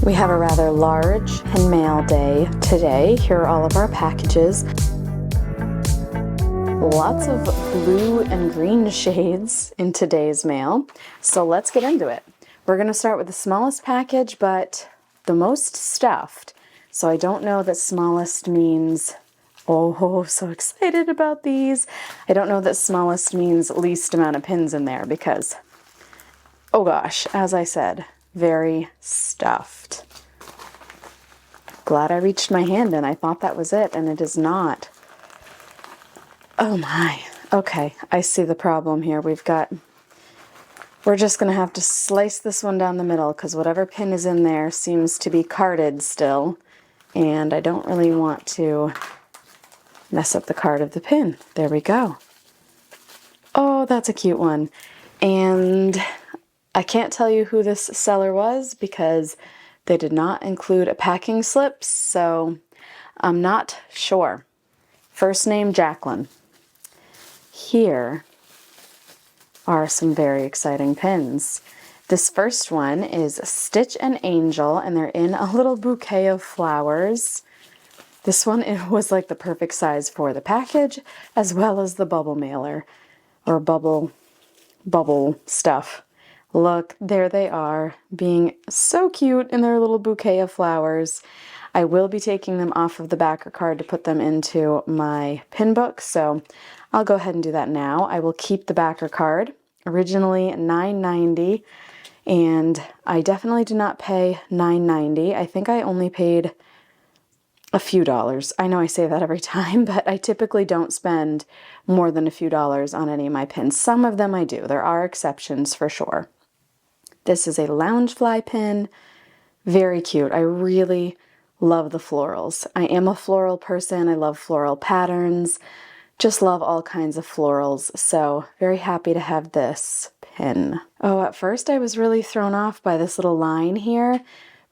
We have a rather large pin mail day today. Here are all of our packages. Lots of blue and green shades in today's mail. So let's get into it. We're going to start with the smallest package, but the most stuffed. So I don't know that smallest means, oh, so excited about these. I don't know that smallest means least amount of pins in there because, oh gosh, as I said, very stuffed. Glad I reached my hand in. I thought that was it, and it is not. Oh my. Okay, I see the problem here. We're just going to have to slice this one down the middle because whatever pin is in there seems to be carded still, and I don't really want to mess up the card of the pin. There we go. Oh, that's a cute one. And I can't tell you who this seller was because they did not include a packing slip, so I'm not sure. First name, Jacqueline. Here are some very exciting pins. This first one is Stitch and Angel, and they're in a little bouquet of flowers. This one, it was like the perfect size for the package, as well as the bubble mailer, or bubble stuff. Look, there they are, being so cute in their little bouquet of flowers. I will be taking them off of the backer card to put them into my pin book, so I'll go ahead and do that now. I will keep the backer card, originally $9.90, and I definitely did not pay $9.90. I think I only paid a few dollars. I know I say that every time, but I typically don't spend more than a few dollars on any of my pins. Some of them I do. There are exceptions for sure. This is a Loungefly pin. Very cute. I really love the florals. I am a floral person. I love floral patterns. Just love all kinds of florals. So very happy to have this pin. Oh, at first I was really thrown off by this little line here,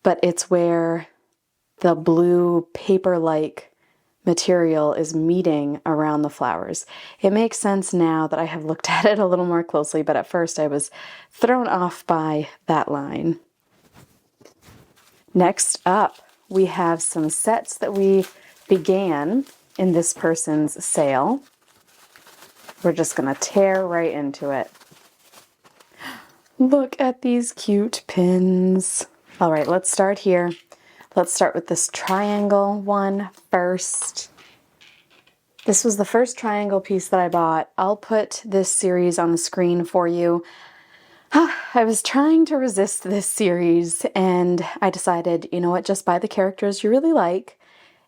but it's where the blue paper-like material is meeting around the flowers. It makes sense now that I have looked at it a little more closely, but at first I was thrown off by that line. Next up, we have some sets that we began in this person's sale. We're just going to tear right into it. Look at these cute pins. All right, let's start here. Let's start with this triangle one first. This was the first triangle piece that I bought. I'll put this series on the screen for you. I was trying to resist this series and I decided, you know what, just buy the characters you really like.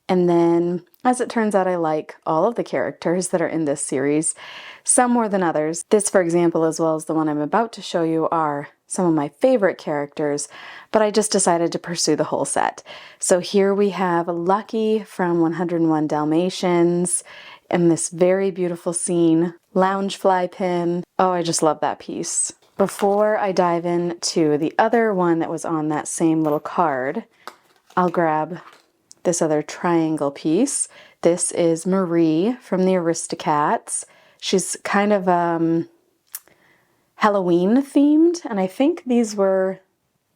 And then, as it turns out, I like all of the characters that are in this series, some more than others. This, for example, as well as the one I'm about to show you, are some of my favorite characters, but I just decided to pursue the whole set. So here we have Lucky from 101 Dalmatians and this very beautiful scene, Loungefly pin. Oh, I just love that piece. Before I dive into the other one that was on that same little card, I'll grab this other triangle piece. This is Marie from the Aristocats. She's kind of Halloween themed, and I think these were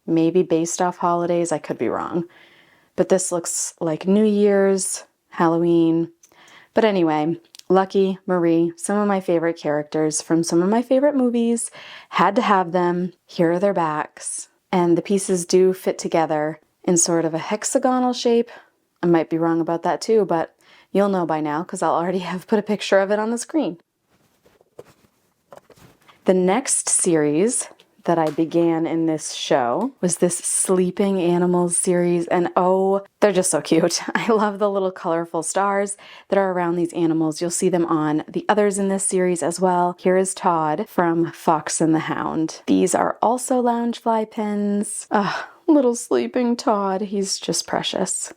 maybe based off holidays. I could be wrong. But this looks like New Year's, Halloween. But anyway, Lucky, Marie, some of my favorite characters from some of my favorite movies. Had to have them. Here are their backs. And the pieces do fit together in sort of a hexagonal shape. I might be wrong about that too, but you'll know by now because I'll already have put a picture of it on the screen. The next series that I began in this show was this Sleeping Animals series, and oh, they're just so cute. I love the little colorful stars that are around these animals. You'll see them on the others in this series as well. Here is Todd from Fox and the Hound. These are also Loungefly pins. Little sleeping Todd, he's just precious.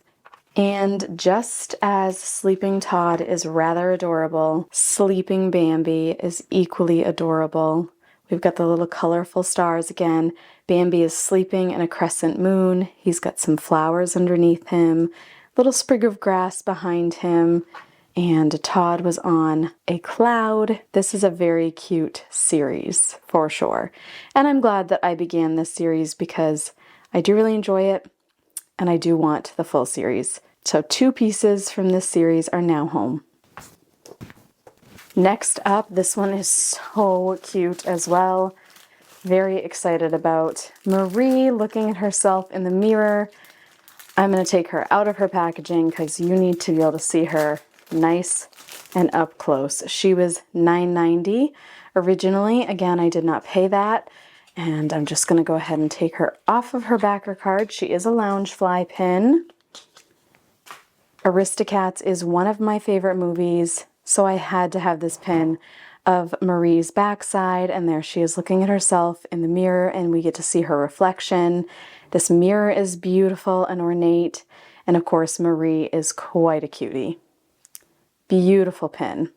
And just as Sleeping Todd is rather adorable, Sleeping Bambi is equally adorable. We've got the little colorful stars again. Bambi is sleeping in a crescent moon. He's got some flowers underneath him, little sprig of grass behind him, and Todd was on a cloud. This is a very cute series for sure. And I'm glad that I began this series because I do really enjoy it. and I do want the full series. So 2 pieces from this series are now home. Next up, this one is so cute as well. Very excited about Marie looking at herself in the mirror. I'm going to take her out of her packaging because you need to be able to see her nice and up close. She was $9.90 originally. Again, I did not pay that. And I'm just going to go ahead and take her off of her backer card. She is a Loungefly pin. Aristocats is one of my favorite movies, so I had to have this pin of Marie's backside, and there she is looking at herself in the mirror, and we get to see her reflection. This mirror is beautiful and ornate, and of course Marie is quite a cutie. Beautiful pin.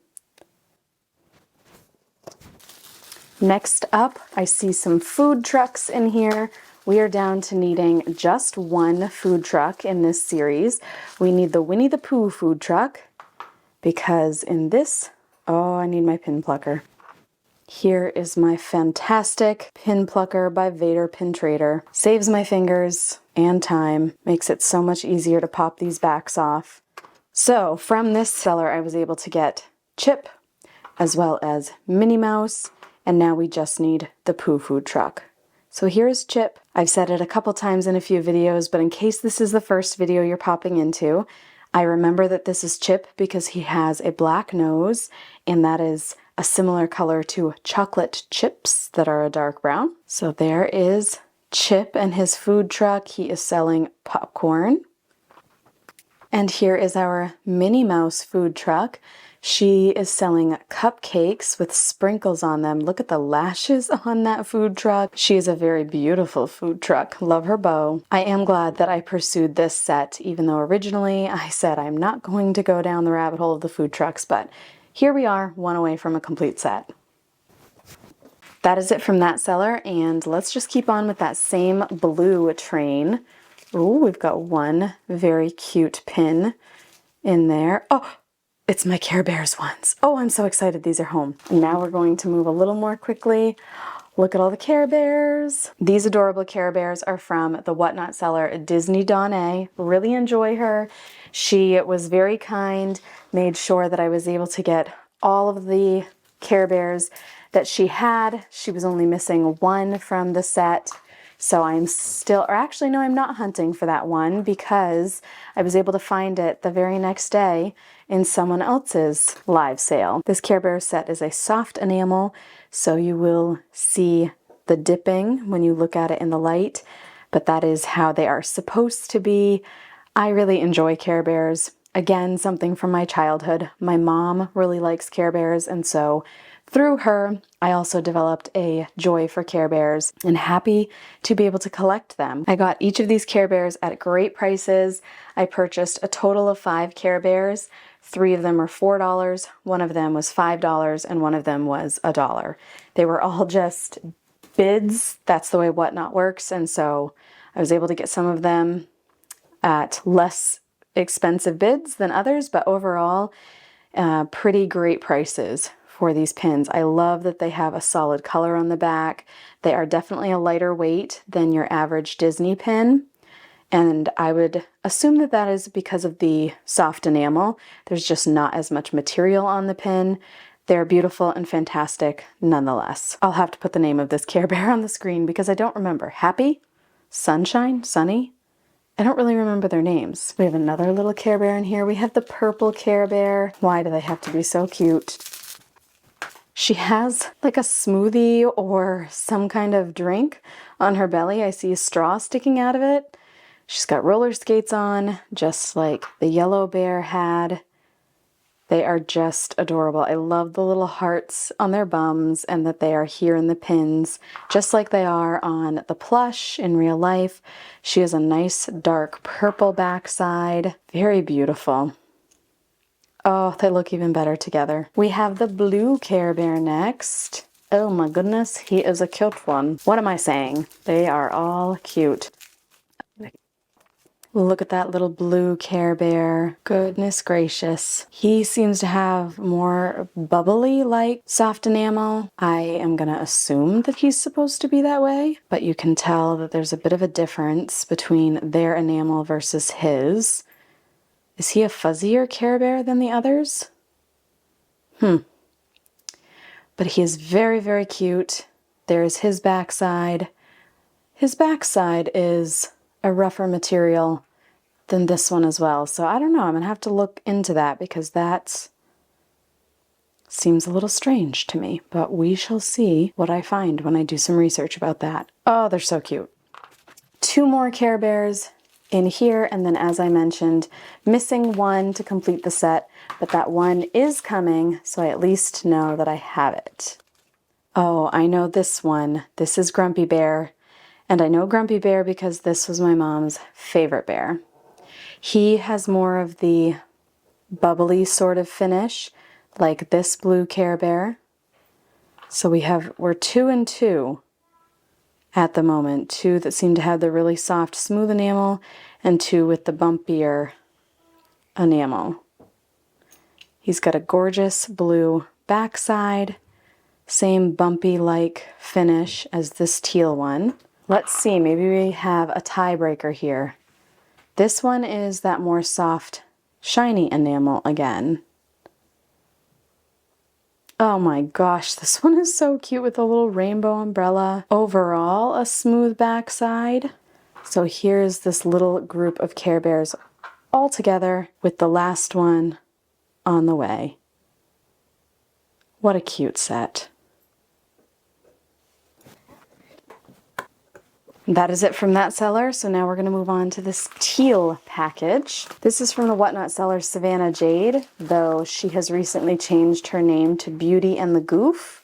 Next up, I see some food trucks in here. We are down to needing just one food truck in this series. We need the Winnie the Pooh food truck because in this, oh, I need my pin plucker. Here is my fantastic pin plucker by Vader Pin Trader. Saves my fingers and time, makes it so much easier to pop these backs off. So from this seller, I was able to get Chip as well as Minnie Mouse, and now we just need the Pooh food truck. So here's Chip. I've said it a couple times in a few videos, but in case this is the first video you're popping into, I remember that this is Chip because he has a black nose, and that is a similar color to chocolate chips that are a dark brown. So there is Chip and his food truck. He is selling popcorn. And here is our Minnie Mouse food truck. She is selling cupcakes with sprinkles on them. Look at the lashes on that food truck. She is a very beautiful food truck. Love her bow. I am glad that I pursued this set, even though originally I said I'm not going to go down the rabbit hole of the food trucks, but here we are, one away from a complete set. That is it from that seller, and let's just keep on with that same blue train. Ooh, we've got one very cute pin in there. Oh, it's my Care Bears ones. Oh, I'm so excited these are home. Now we're going to move a little more quickly. Look at all the Care Bears. These adorable Care Bears are from the Whatnot seller, Disney Donna. Really enjoy her. She was very kind, made sure that I was able to get all of the Care Bears that she had. She was only missing one from the set. So I'm still, or actually no, I'm not hunting for that one because I was able to find it the very next day in someone else's live sale. This Care Bear set is a soft enamel, so you will see the dipping when you look at it in the light, but that is how they are supposed to be. I really enjoy Care Bears. Again, something from my childhood. My mom really likes Care Bears, and so through her, I also developed a joy for Care Bears and happy to be able to collect them. I got each of these Care Bears at great prices. I purchased a total of 5 Care Bears. 3 of them were $4, 1 of them was $5, and 1 of them was $1. They were all just bids. That's the way Whatnot works, and so I was able to get some of them at less expensive bids than others, but overall, pretty great prices for these pins. I love that they have a solid color on the back. They are definitely a lighter weight than your average Disney pin, and I would assume that that is because of the soft enamel. There's just not as much material on the pin. They're beautiful and fantastic nonetheless. I'll have to put the name of this Care Bear on the screen because I don't remember. Happy? Sunshine? Sunny? I don't really remember their names. We have another little Care Bear in here. We have the purple Care Bear. Why do they have to be so cute? She has like a smoothie or some kind of drink on her belly. I see a straw sticking out of it. She's got roller skates on, just like the yellow bear had. They are just adorable. I love the little hearts on their bums and that they are here in the pins, just like they are on the plush in real life. She has a nice dark purple backside. Very beautiful. Oh, they look even better together. We have the blue Care Bear next. Oh my goodness, he is a cute one. What am I saying? They are all cute. Look at that little blue Care Bear. Goodness gracious. He seems to have more bubbly like soft enamel. I am going to assume that he's supposed to be that way, but you can tell that there's a bit of a difference between their enamel versus his. Is he a fuzzier Care Bear than the others? But he is very, very cute. There's his backside. His backside is a rougher material than this one as well. So I don't know. I'm going to have to look into that because that seems a little strange to me. But we shall see what I find when I do some research about that. Oh, they're so cute. 2 more Care Bears in here. And then as I mentioned, missing one to complete the set. But that one is coming, so I at least know that I have it. Oh, I know this one. This is Grumpy Bear. And I know Grumpy Bear because this was my mom's favorite bear. He has more of the bubbly sort of finish, like this blue Care Bear. So we're 2 and 2 at the moment. 2 that seem to have the really soft, smooth enamel, and 2 with the bumpier enamel. He's got a gorgeous blue backside, same bumpy-like finish as this teal one. Let's see, maybe we have a tiebreaker here. This one is that more soft, shiny enamel again. Oh my gosh, this one is so cute with a little rainbow umbrella. Overall, a smooth backside. So here's this little group of Care Bears all together with the last one on the way. What a cute set. That is it from that seller, so now we're going to move on to this teal package. This is from the Whatnot seller Savannah Jade, though she has recently changed her name to Beauty and the Goof.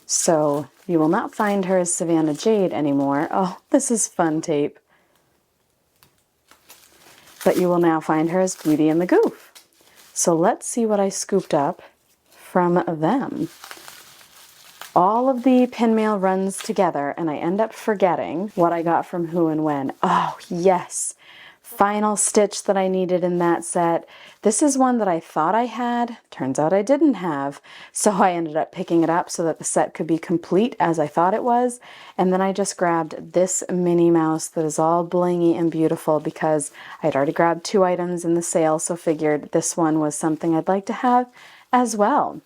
So you will not find her as Savannah Jade anymore. Oh, this is fun tape. But you will now find her as Beauty and the Goof. So let's see what I scooped up from them. All of the pin mail runs together and I end up forgetting what I got from who and when. Oh, yes. Final stitch that I needed in that set. This is one that I thought I had. Turns out I didn't have. So I ended up picking it up so that the set could be complete as I thought it was. And then I just grabbed this Minnie Mouse that is all blingy and beautiful because I'd already grabbed 2 items in the sale, so figured this one was something I'd like to have as well.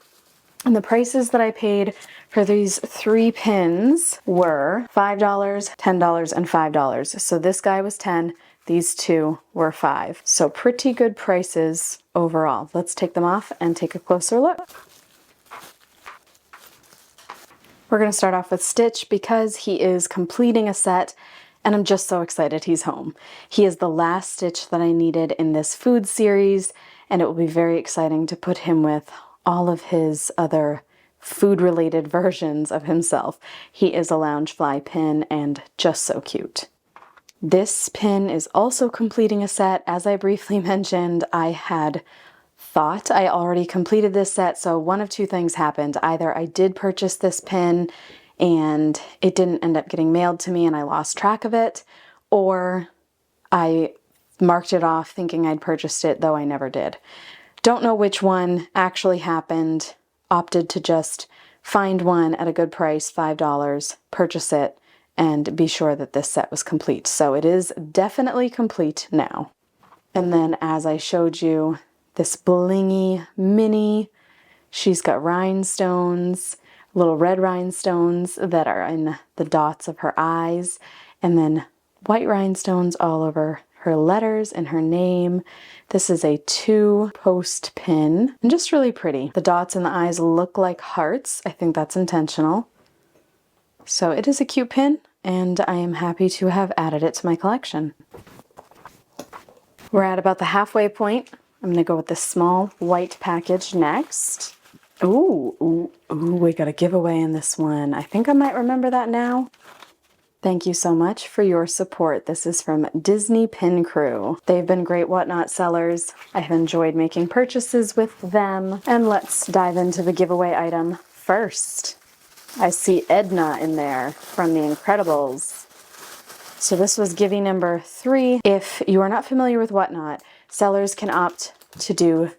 And the prices that I paid for these 3 pins were $5, $10, and $5. So this guy was 10, these 2 were 5. So pretty good prices overall. Let's take them off and take a closer look. We're going to start off with Stitch because he is completing a set and I'm just so excited he's home. He is the last Stitch that I needed in this food series, and it will be very exciting to put him with all of his other food-related versions of himself. He is a Loungefly pin and just so cute. This pin is also completing a set. As I briefly mentioned, I had thought I already completed this set, so one of 2 things happened. Either I did purchase this pin and it didn't end up getting mailed to me and I lost track of it, or I marked it off thinking I'd purchased it, though I never did. Don't know which one actually happened. Opted to just find one at a good price, $5, purchase it, and be sure that this set was complete. So it is definitely complete now. And then as I showed you, this blingy Minnie, she's got rhinestones, little red rhinestones that are in the dots of her eyes, and then white rhinestones all over her letters and her name. This is a 2-post pin and just really pretty. The dots in the eyes look like hearts. I think that's intentional. So it is a cute pin and I am happy to have added it to my collection. We're at about the halfway point. I'm gonna go with this small white package next. Ooh, we got a giveaway in this one. I think I might remember that now. Thank you so much for your support. This is from Disney Pin Crew. They've been great Whatnot sellers. I have enjoyed making purchases with them. And let's dive into the giveaway item first. I see Edna in there from The Incredibles. So this was Givey number 3. If you are not familiar with Whatnot, sellers can opt to do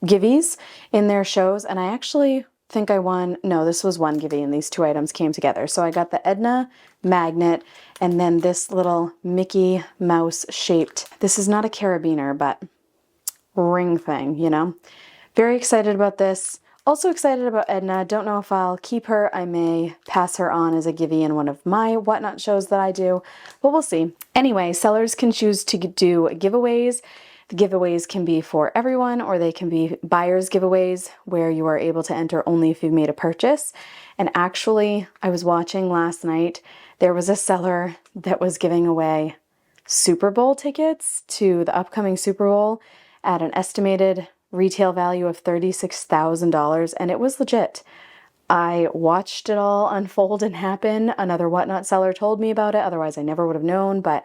Giveys in their shows, and I actually think I won, no, this was one Givey and these 2 items came together. So I got the Edna magnet and then this little Mickey Mouse shaped, this is not a carabiner, but ring thing, you know. Very excited about this. Also excited about Edna. Don't know if I'll keep her. I may pass her on as a Givey in one of my Whatnot shows that I do, but we'll see. Anyway, sellers can choose to do giveaways. The giveaways can be for everyone, or they can be buyer's giveaways where you are able to enter only if you've made a purchase. And actually, I was watching last night, there was a seller that was giving away Super Bowl tickets to the upcoming Super Bowl at an estimated retail value of $36,000, and it was legit. I watched it all unfold and happen. Another Whatnot seller told me about it, otherwise I never would have known, but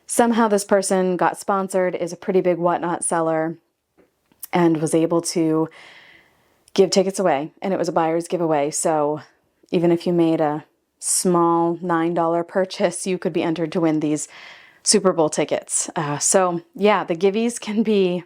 somehow this person got sponsored, is a pretty big Whatnot seller, and was able to give tickets away, and it was a buyer's giveaway. So even if you made a small $9 purchase, you could be entered to win these Super Bowl tickets. So yeah, the giveys can be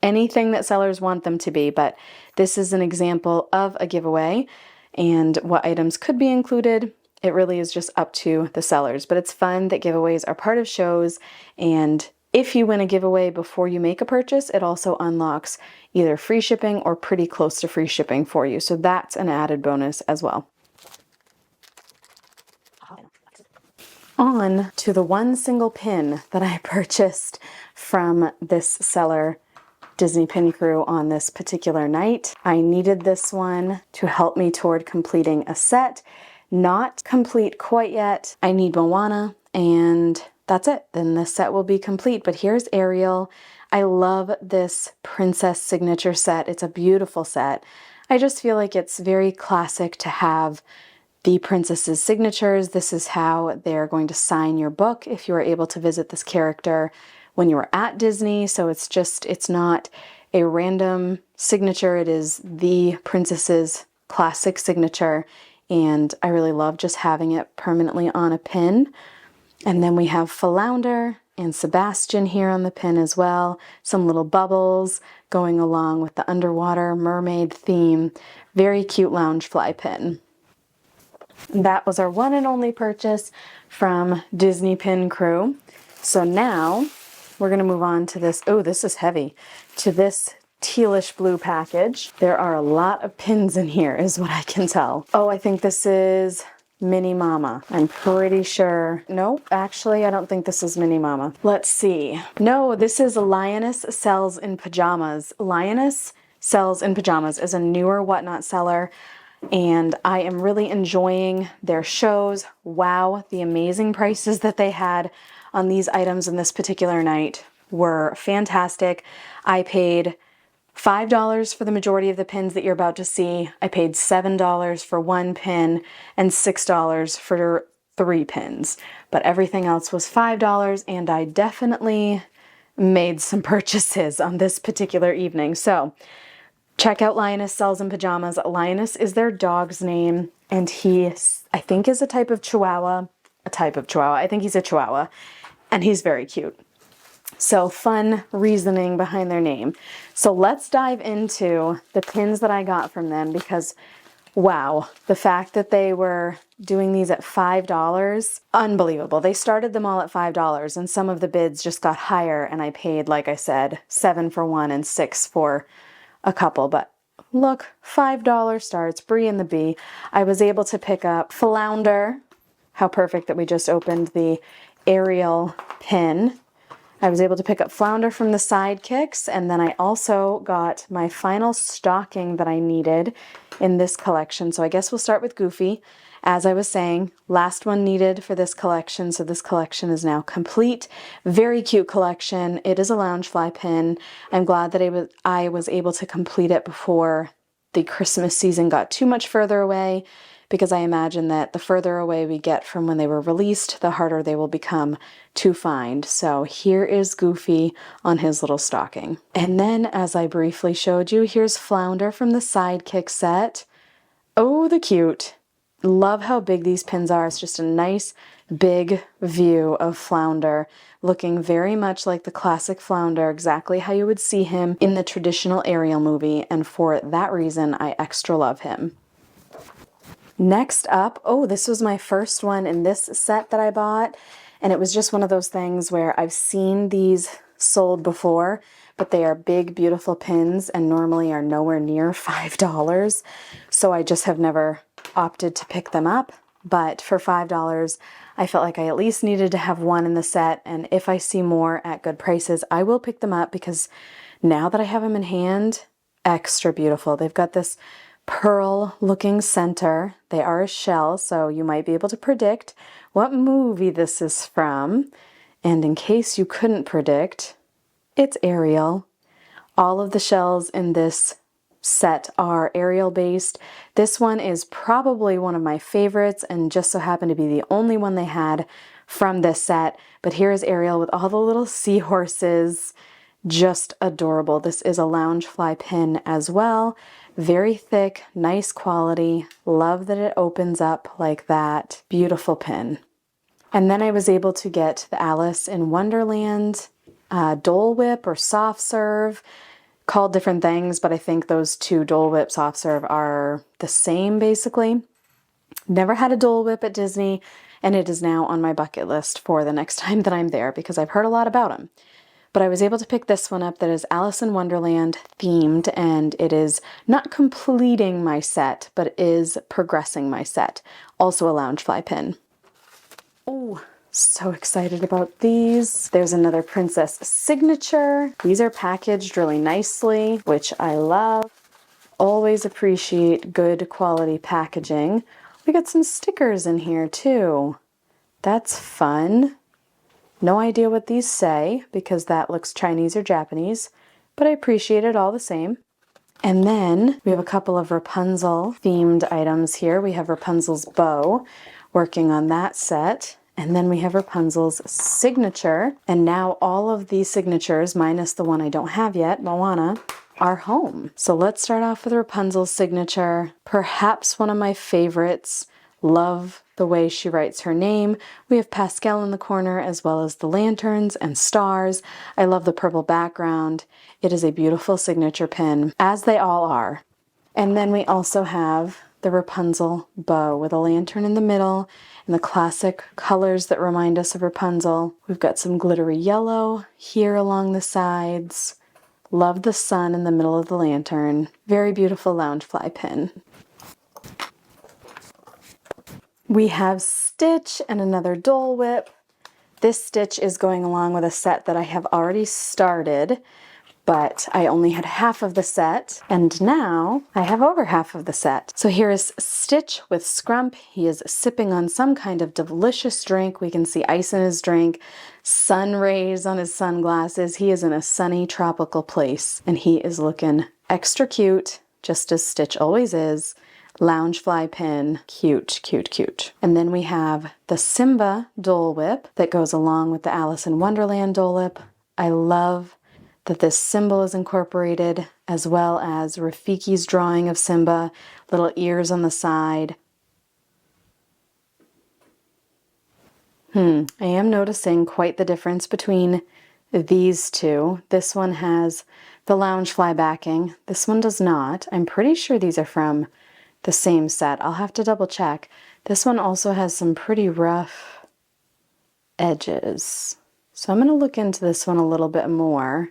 anything that sellers want them to be, but this is an example of a giveaway, and what items could be included, it really is just up to the sellers. But it's fun that giveaways are part of shows, and if you win a giveaway before you make a purchase, it also unlocks either free shipping or pretty close to free shipping for you. So that's an added bonus as well. On to the one single pin that I purchased from this seller, Disney Pin Crew, on this particular night. I needed this one to help me toward completing a set. Not complete quite yet. I need Moana, and that's it. Then the set will be complete. But here's Ariel. I love this princess signature set. It's a beautiful set. I just feel like it's very classic to have the princess's signatures. This is how they're going to sign your book if you are able to visit this character when you were at Disney. So it's not a random signature. It is the princess's classic signature. And I really love just having it permanently on a pin. And then we have Flounder and Sebastian here on the pin as well. Some little bubbles going along with the underwater mermaid theme. Very cute Loungefly pin. That was our one and only purchase from Disney Pin Crew. So now we're going to move on to this. Oh, this is heavy. To this tealish blue package. There are a lot of pins in here is what I can tell. Oh, I think this is Minnie Mama. I'm pretty sure. Nope, actually, I don't think this is Minnie Mama. Let's see. No, this is Lioness Sells in Pajamas. Lioness Sells in Pajamas is a newer Whatnot seller, and I am really enjoying their shows. Wow, the amazing prices that they had on these items in this particular night were fantastic. I paid $5 for the majority of the pins that you're about to see. I paid $7 for one pin and $6 for 3 pins. But everything else was $5, and I definitely made some purchases on this particular evening. So check out Lioness Sells in Pajamas. Lioness is their dog's name, and he, I think, is a type of Chihuahua. I think he's a Chihuahua, and he's very cute. So fun reasoning behind their name. So let's dive into the pins that I got from them, because wow, the fact that they were doing these at $5, unbelievable. They started them all at $5, and some of the bids just got higher, and I paid, like I said, $7 for one and $6 for a couple. But look, $5 starts, Brie and the Bee. I was able to pick up Flounder. How perfect that we just opened the Ariel pin. I was able to pick up Flounder from the Sidekicks, and then I also got my final stocking that I needed in this collection. So I guess we'll start with Goofy. As I was saying, last one needed for this collection, so this collection is now complete. Very cute collection. It is a Loungefly pin. I'm glad that I was able to complete it before the Christmas season got too much further away, because I imagine that the further away we get from when they were released, the harder they will become to find. So here is Goofy on his little stocking. And then, as I briefly showed you, here's Flounder from the Sidekick set. Oh, the cute. Love how big these pins are. It's just a nice big view of Flounder, looking very much like the classic Flounder, exactly how you would see him in the traditional Ariel movie, and for that reason I extra love him. Next up, oh, this was my first one in this set that I bought, and it was just one of those things where I've seen these sold before, but they are big, beautiful pins and normally are nowhere near $5, so I just have never opted to pick them up. But for $5, I felt like I at least needed to have one in the set, and if I see more at good prices, I will pick them up because now that I have them in hand, extra beautiful. They've got this pearl looking center. They are a shell, so you might be able to predict what movie this is from. And in case you couldn't predict, it's Ariel. All of the shells in this set are Ariel based. This one is probably one of my favorites and just so happened to be the only one they had from this set. But here is Ariel with all the little seahorses. Just adorable. This is a Loungefly pin as well. Very thick, nice quality. Love that it opens up like that. Beautiful pin. And then I was able to get the Alice in Wonderland Dole Whip or soft serve, called different things, but I think those two Dole Whip soft serve are the same basically. Never had a Dole Whip at Disney, and it is now on my bucket list for the next time that I'm there because I've heard a lot about them. But I was able to pick this one up that is Alice in Wonderland themed, and it is not completing my set, but is progressing my set. Also a Loungefly pin. Oh, so excited about these. There's another Princess signature. These are packaged really nicely, which I love. Always appreciate good quality packaging. We got some stickers in here too. That's fun. No idea what these say because that looks Chinese or Japanese, but I appreciate it all the same. And then we have a couple of Rapunzel themed items here. We have Rapunzel's bow, working on that set. And then we have Rapunzel's signature. And now all of these signatures, minus the one I don't have yet, Moana, are home. So let's start off with Rapunzel's signature. Perhaps one of my favorites. Love the way she writes her name. We have Pascal in the corner as well as the lanterns and stars. I love the purple background. It is a beautiful signature pin, as they all are. And then we also have the Rapunzel bow with a lantern in the middle and the classic colors that remind us of Rapunzel. We've got some glittery yellow here along the sides. Love the sun in the middle of the lantern. Very beautiful Loungefly pin. We have Stitch and another Dole Whip. This Stitch is going along with a set that I have already started, but I only had half of the set, and now I have over half of the set. So here is Stitch with Scrump. He is sipping on some kind of delicious drink. We can see ice in his drink, sun rays on his sunglasses. He is in a sunny tropical place, and he is looking extra cute, just as Stitch always is. Loungefly pin, cute, cute, cute. And then we have the Simba Dole Whip that goes along with the Alice in Wonderland Dole Whip. I love that this symbol is incorporated, as well as Rafiki's drawing of Simba, little ears on the side. I am noticing quite the difference between these two. This one has the Loungefly backing. This one does not. I'm pretty sure these are from the same set. I'll have to double check. This one also has some pretty rough edges. So I'm going to look into this one a little bit more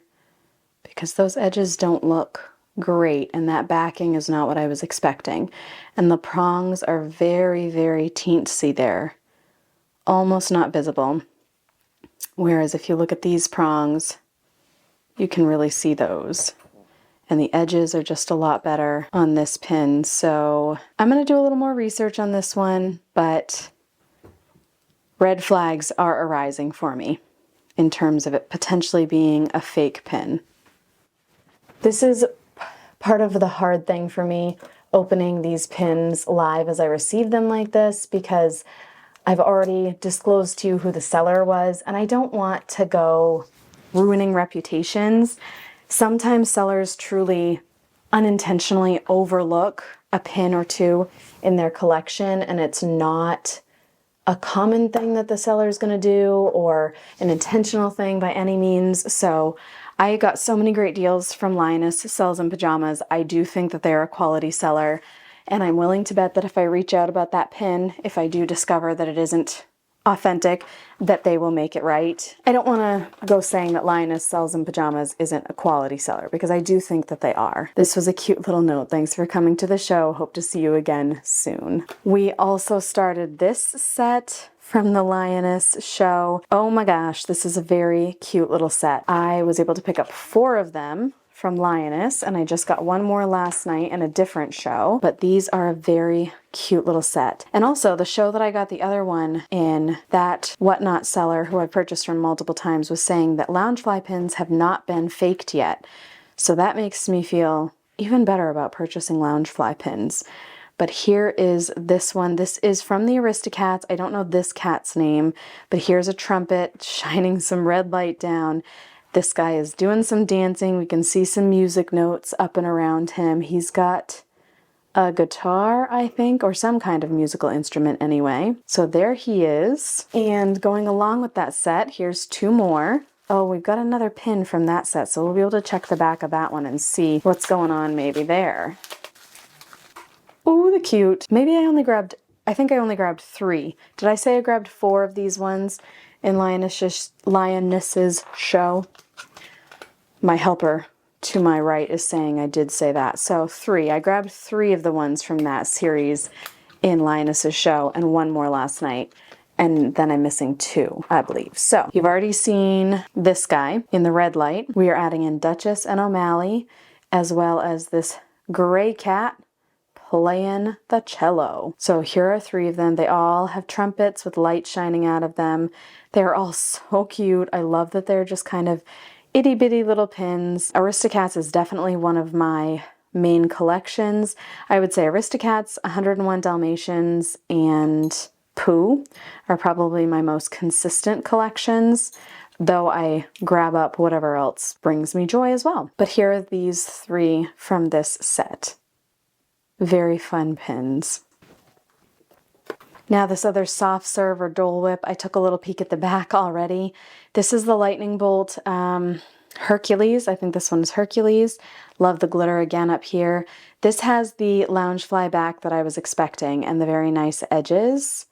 because those edges don't look great and that backing is not what I was expecting. And the prongs are very, very teensy there. Almost not visible. Whereas if you look at these prongs, you can really see those. And the edges are just a lot better on this pin. So I'm going to do a little more research on this one, but red flags are arising for me in terms of it potentially being a fake pin. This is part of the hard thing for me, opening these pins live as I receive them like this, because I've already disclosed to you who the seller was, and I don't want to go ruining reputations. Sometimes sellers truly unintentionally overlook a pin or two in their collection, and it's not a common thing that the seller is going to do or an intentional thing by any means. So I got so many great deals from Lioness Sells in Pajamas. I do think that they're a quality seller, and I'm willing to bet that if I reach out about that pin, if I do discover that it isn't authentic, that they will make it right. I don't want to go saying that Lioness Sells in Pajamas isn't a quality seller, because I do think that they are. This was a cute little note. Thanks for coming to the show. Hope to see you again soon. We also started this set from the Lioness show. Oh my gosh, this is a very cute little set. I was able to pick up 4 of them from Lioness, and I just got one more last night in a different show, but these are a very cute little set. And also the show that I got the other one in, that Whatnot seller who I've purchased from multiple times was saying that Loungefly pins have not been faked yet. So that makes me feel even better about purchasing Loungefly pins. But here is this one. This is from the Aristocats. I don't know this cat's name, but here's a trumpet shining some red light down. This guy is doing some dancing. We can see some music notes up and around him. He's got a guitar, I think, or some kind of musical instrument anyway. So there he is. And going along with that set, here's 2 more. Oh, we've got another pin from that set, so we'll be able to check the back of that one and see what's going on maybe there. Oh, the cute. Maybe I think I only grabbed 3. Did I say I grabbed 4 of these ones in Lioness's show? My helper to my right is saying I did say that. So 3. I grabbed 3 of the ones from that series in Lioness's show and 1 more last night. And then I'm missing 2, I believe. So you've already seen this guy in the red light. We are adding in Duchess and O'Malley, as well as this gray cat playing the cello. So here are 3 of them. They all have trumpets with light shining out of them. They're all so cute. I love that they're just kind of itty bitty little pins. Aristocats is definitely one of my main collections. I would say Aristocats, 101 Dalmatians, and Pooh are probably my most consistent collections, though I grab up whatever else brings me joy as well. But here are these 3 from this set. Very fun pins. Now this other soft serve or Dole Whip, I took a little peek at the back already. This is the Lightning Bolt Hercules. I think this one is Hercules. Love the glitter again up here. This has the Loungefly back that I was expecting and the very nice edges.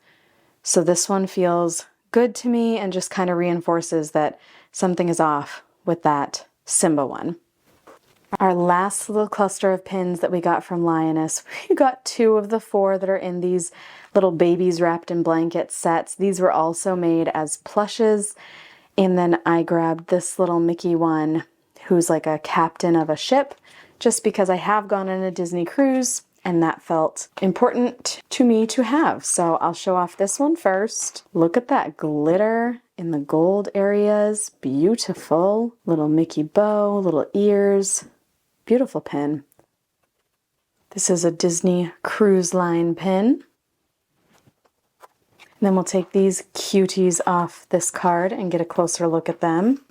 So this one feels good to me and just kind of reinforces that something is off with that Simba one. Our last little cluster of pins that we got from Lioness, we got 2 of the 4 that are in these little babies wrapped in blanket sets. These were also made as plushes. And then I grabbed this little Mickey one who's like a captain of a ship, just because I have gone on a Disney cruise and that felt important to me to have. So I'll show off this one first. Look at that glitter in the gold areas. Beautiful. Little Mickey bow, little ears. Beautiful pin. This is a Disney Cruise Line pin. And then we'll take these cuties off this card and get a closer look at them.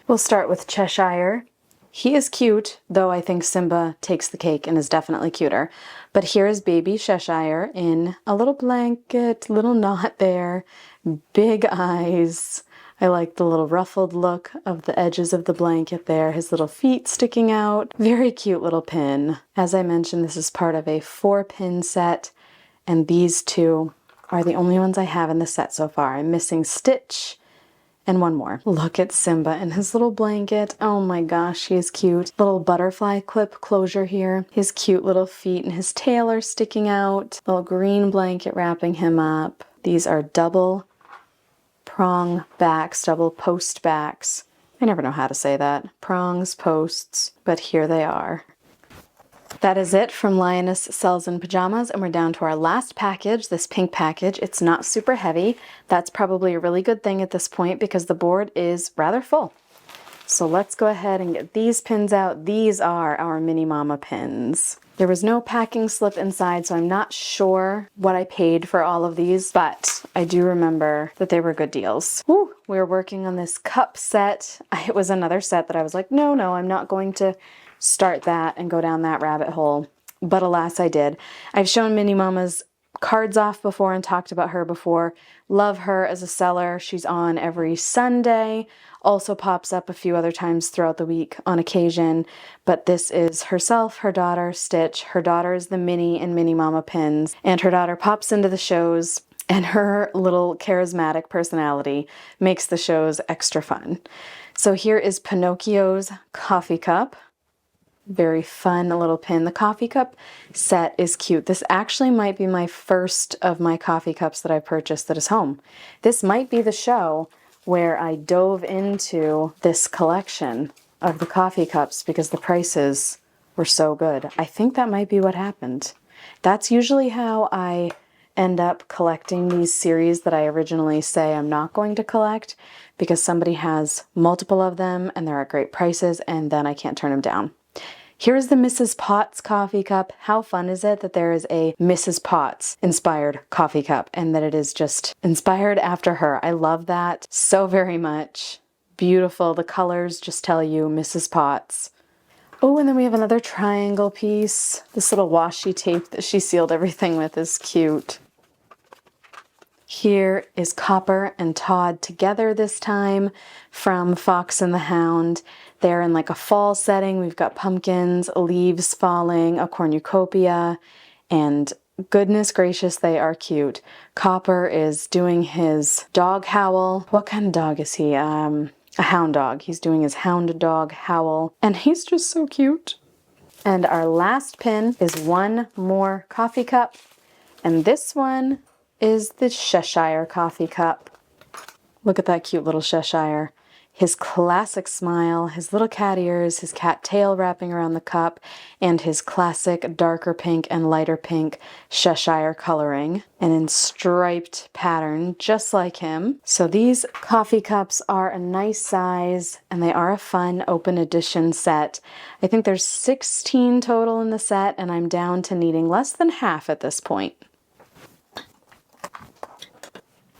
We'll start with Cheshire. He is cute, though I think Simba takes the cake and is definitely cuter. But here is baby Cheshire in a little blanket, little knot there, big eyes. I like the little ruffled look of the edges of the blanket there, his little feet sticking out. Very cute little pin. As I mentioned, this is part of a 4-pin set, and these 2 are the only ones I have in the set so far. I'm missing Stitch and 1 more. Look at Simba and his little blanket. Oh my gosh, he is cute. Little butterfly clip closure here. His cute little feet and his tail are sticking out. Little green blanket wrapping him up. These are double prong backs, double post backs. I never know how to say that. Prongs, posts, but here they are. That is it from Lioness Sells in Pajamas, and we're down to our last package, this pink package. It's not super heavy. That's probably a really good thing at this point because the board is rather full. So let's go ahead and get these pins out. These are our Mini Mama pins. There was no packing slip inside, so I'm not sure what I paid for all of these, but I do remember that they were good deals. Woo, we were working on this cup set. It was another set that I was like, no, I'm not going to start that and go down that rabbit hole. But alas, I did. I've shown Mini Mama's cards off before and talked about her before. Love her as a seller. She's on every Sunday. Also pops up a few other times throughout the week on occasion. But this is herself, her daughter, Stitch. Her daughter is the Minnie and Mini Mama pins. And her daughter pops into the shows, and her little charismatic personality makes the shows extra fun. So here is Pinocchio's coffee cup. Very fun little pin. The coffee cup set is cute. This actually might be my first of my coffee cups that I purchased that is home. This might be the show where I dove into this collection of the coffee cups because the prices were so good. I think that might be what happened. That's usually how I end up collecting these series that I originally say I'm not going to collect, because somebody has multiple of them and they're at great prices and then I can't turn them down. Here's the Mrs. Potts coffee cup. How fun is it that there is a Mrs. Potts inspired coffee cup and that it is just inspired after her? I love that so very much. Beautiful. The colors just tell you Mrs. Potts. Oh, and then we have another triangle piece. This little washi tape that she sealed everything with is cute. Here is Copper and Todd together this time from Fox and the Hound. They're in like a fall setting. We've got pumpkins, leaves falling, a cornucopia, and goodness gracious, they are cute. Copper is doing his dog howl. What kind of dog is he? A hound dog. He's doing his hound dog howl, and he's just so cute. And our last pin is one more coffee cup, and this one is the Cheshire coffee cup. Look at that cute little Cheshire. His classic smile, his little cat ears, his cat tail wrapping around the cup, and his classic darker pink and lighter pink Cheshire coloring, and in striped pattern, just like him. So these coffee cups are a nice size, and they are a fun open edition set. I think there's 16 total in the set, and I'm down to needing less than half at this point.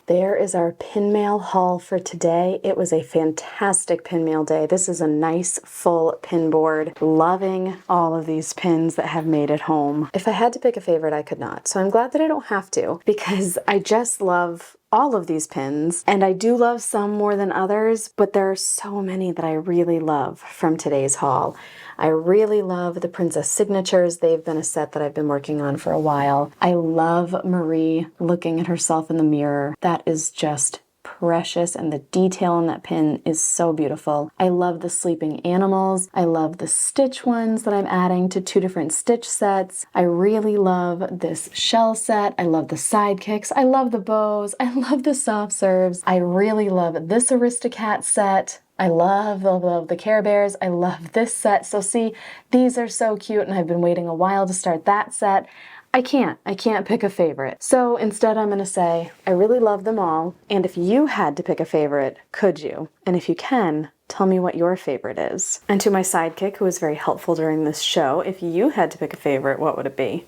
There is our pin mail haul for today. It was a fantastic pin mail day. This is a nice full pin board. Loving all of these pins that have made it home. If I had to pick a favorite, I could not. So I'm glad that I don't have to, because I just love all of these pins, and I do love some more than others, but there are so many that I really love from today's haul. I really love the Princess Signatures. They've been a set that I've been working on for a while. I love Marie looking at herself in the mirror. That is just precious, and the detail on that pin is so beautiful. I love the sleeping animals. I love the Stitch ones that I'm adding to 2 different Stitch sets. I really love this shell set. I love the sidekicks. I love the bows. I love the soft serves. I really love this Aristocat set. I love the Care Bears. I love this set. So see, these are so cute, and I've been waiting a while to start that set. I can't pick a favorite. So instead I'm going to say, I really love them all. And if you had to pick a favorite, could you? And if you can, tell me what your favorite is. And to my sidekick, who was very helpful during this show, if you had to pick a favorite, what would it be?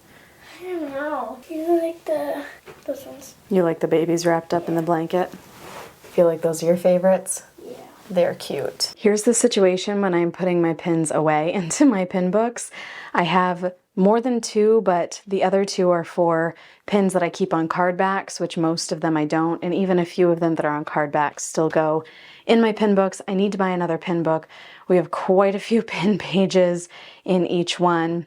I don't know. You like those ones. You like the babies wrapped up in the blanket? Feel like those are your favorites? Yeah. They're cute. Here's the situation when I'm putting my pins away into my pin books. I have more than 2, but the other 2 are for pins that I keep on card backs, which most of them I don't, and even a few of them that are on card backs still go in my pin books. I need to buy another pin book. We have quite a few pin pages in each one.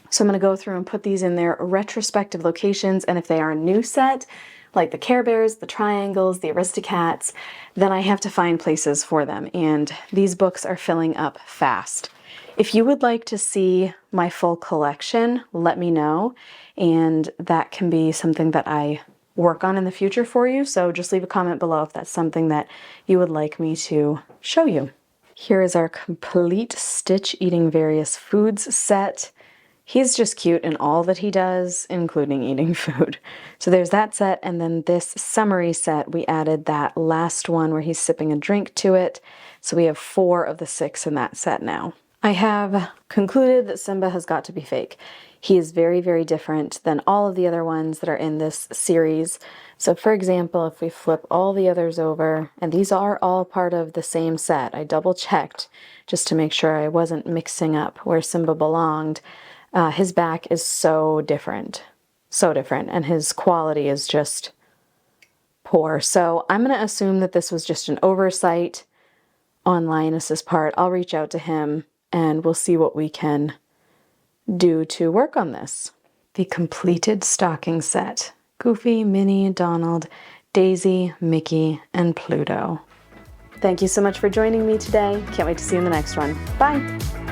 So I'm going to go through and put these in their retrospective locations, and if they are a new set, like the Care Bears, the Triangles, the Aristocats, then I have to find places for them, and these books are filling up fast. If you would like to see my full collection, let me know, and that can be something that I work on in the future for you, so just leave a comment below if that's something that you would like me to show you. Here is our complete Stitch Eating Various Foods set. He's just cute in all that he does, including eating food. So there's that set, and then this summary set, we added that last one where he's sipping a drink to it, so we have 4 of the 6 in that set now. I have concluded that Simba has got to be fake. he is very, very different than all of the other ones that are in this series. So for example, if we flip all the others over, and these are all part of the same set, I double checked just to make sure I wasn't mixing up where Simba belonged. His back is so different, and his quality is just poor. So I'm going to assume that this was just an oversight on Linus's part. I'll reach out to him and we'll see what we can do to work on this. The completed stocking set. Goofy, Minnie, Donald, Daisy, Mickey, and Pluto. Thank you so much for joining me today. Can't wait to see you in the next one. Bye!